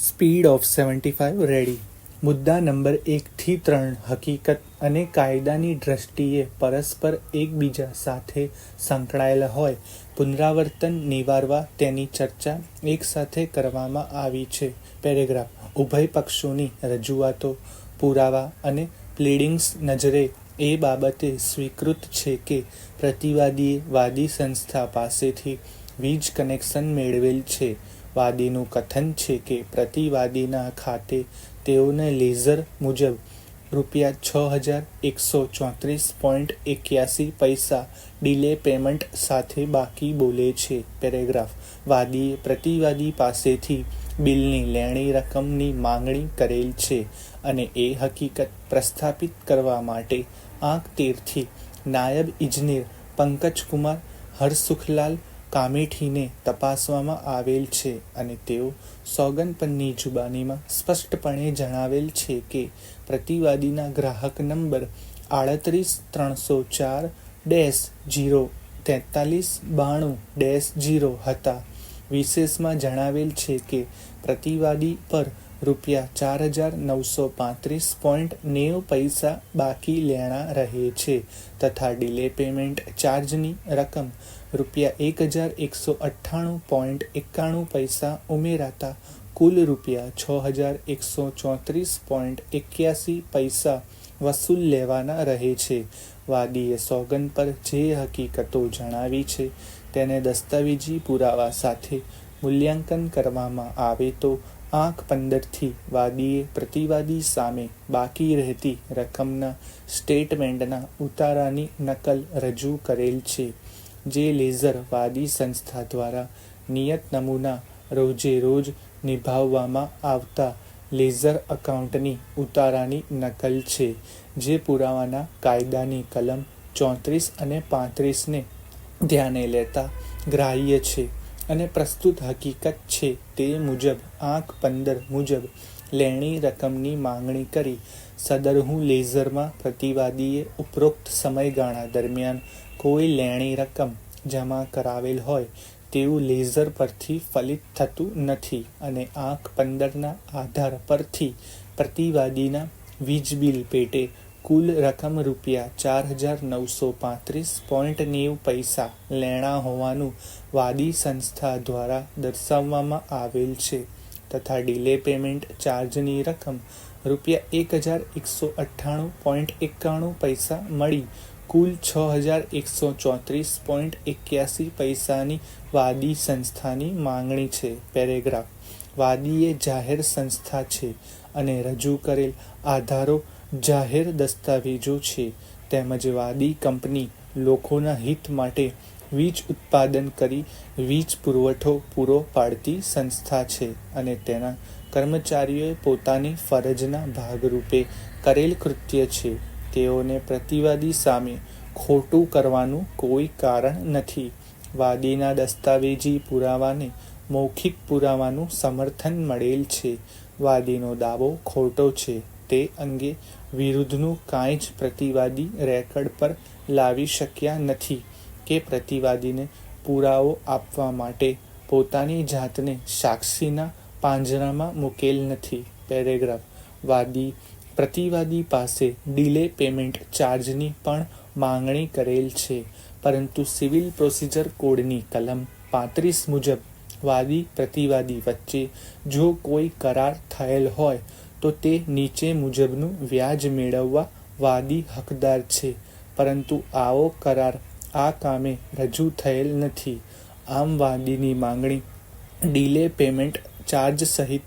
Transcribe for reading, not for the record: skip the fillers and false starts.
Speed of 75 ready. મુદ્દા number 1-3 હકીકત અને કાયદાની દ્રષ્ટિએ પરસ્પર એકબીજા સાથે સંકળાયેલા હોય પુનરાવર્તન નિવારવા તેની ચર્ચા એકસાથે કરવામાં આવી છે. પેરેગ્રાફ. ઉભય પક્ષોની રજૂઆતો, પુરાવા અને પ્લીડિંગ્સ નજરે એ બાબતે સ્વીકૃત છે કે પ્રતિવાદીએ વાદી સંસ્થા પાસેથી વીજ કનેક્શન મેળવેલ છે. વાદીનું કથન છે કે પ્રતિવાદીના ખાતે તેઓને લેઝર મુજબ ₹6134.81 ડીલે પેમેન્ટ સાથે બાકી બોલે છે. પેરેગ્રાફ. વાદીએ પ્રતિવાદી પાસેથી બિલની લેણી રકમની માંગણી કરેલ છે અને એ હકીકત પ્રસ્થાપિત કરવા માટે આંક 13થી નાયબ ઇજનેર પંકજકુમાર હરસુખલાલ કામેઠીને તપાસવામાં આવેલ છે અને તેઓ સોગન પરની જુબાનીમાં સ્પષ્ટપણે જણાવેલ છે કે પ્રતિવાદીના ગ્રાહક નંબર 3830-04392-0 હતા. વિશેષમાં જણાવેલ છે કે પ્રતિવાદી પર ₹4935.90 બાકી લેણા રહે છે તથા ડીલે પેમેન્ટ ચાર્જની રકમ ₹1198.91 ઉમેરાતા કુલ ₹6134.81 વસૂલ લેવાના રહે છે. વાદીએ સોગન પર જે હકીકતો જણાવી છે તેને દસ્તાવેજી પુરાવા સાથે મૂલ્યાંકન કરવામાં આવે તો આંક 15થી વાદીએ પ્રતિવાદી સામે બાકી રહેતી રકમના સ્ટેટમેન્ટના ઉતારાની નકલ રજૂ કરેલ છે, જે લેઝર વાદી સંસ્થા દ્વારા નિયત નમૂના રોજે રોજ નિભાવવામાં આવતા લેઝર એકાઉન્ટની ઉતારાની નકલ છે, જે પુરાવાના કાયદાની કલમ 34 અને 35ને ધ્યાને લેતા ગ્રાહ્ય છે અને પ્રસ્તુત હકીકત છે તે મુજબ આંક 15 મુજબ લેણી રકમની માંગણી કરી સદરહું લેઝરમાં પ્રતિવાદીએ ઉપરોક્ત સમયગાળા દરમિયાન કોઈ લેણી રકમ જમા કરાવેલ હોય તેવું લેઝર પરથી ફલિત થતું નથી અને આંક 15ના આધાર પરથી પ્રતિવાદીના વીજ બિલ પેટે કુલ રકમ ₹4935.90 લેણા હોવાનું વાદી સંસ્થા દ્વારા દર્શાવવામાં આવેલ છે તથા ડીલે પેમેન્ટ ચાર્જની રકમ ₹1198.91 મળી કુલ ₹6134.81ની વાદી સંસ્થાની માંગણી છે. પેરેગ્રાફ. વાદીએ જાહેર સંસ્થા છે અને રજૂ કરેલ આધારો જાહેર દસ્તાવેજો છે તેમજ વાદી કંપની લોકોના હિત માટે વીજ ઉત્પાદન કરી વીજ પુરવઠો પૂરો પાડતી સંસ્થા છે અને તેના કર્મચારીઓએ પોતાની ફરજના ભાગરૂપે કરેલ કૃત્ય છે. તેઓને પ્રતિવાદી સામે ખોટું કરવાનું કોઈ કારણ નથી. વાદીના દસ્તાવેજી પુરાવાને મૌખિક પુરાવાનું સમર્થન મળેલ છે. વાદીનો દાવો ખોટો છે તે અંગે વિરુદ્ધનું કાંઈ જ પ્રતિવાદી રેકર્ડ પર લાવી શક્યા નથી કે પ્રતિવાદીને પુરાવો આપવા માટે પોતાની જાતને સાક્ષીના પાંજરામાં મૂકેલ નથી. પેરેગ્રાફ. વાદી પ્રતિવાદી પાસે ડીલે પેમેન્ટ ચાર્જની પણ માંગણી કરેલ છે, પરંતુ સિવિલ પ્રોસિજર કોડની કલમ 35 મુજબ વાદી પ્રતિવાદી વચ્ચે જો કોઈ કરાર થયેલ હોય તો તે નીચે મુજબનું વ્યાજ મેળવવા વાદી હકદાર છે, પરંતુ આવો કરાર આ કામે રજૂ થયેલ નથી. આમ વાદીની માંગણી ડીલે પેમેન્ટ ચાર્જ સહિત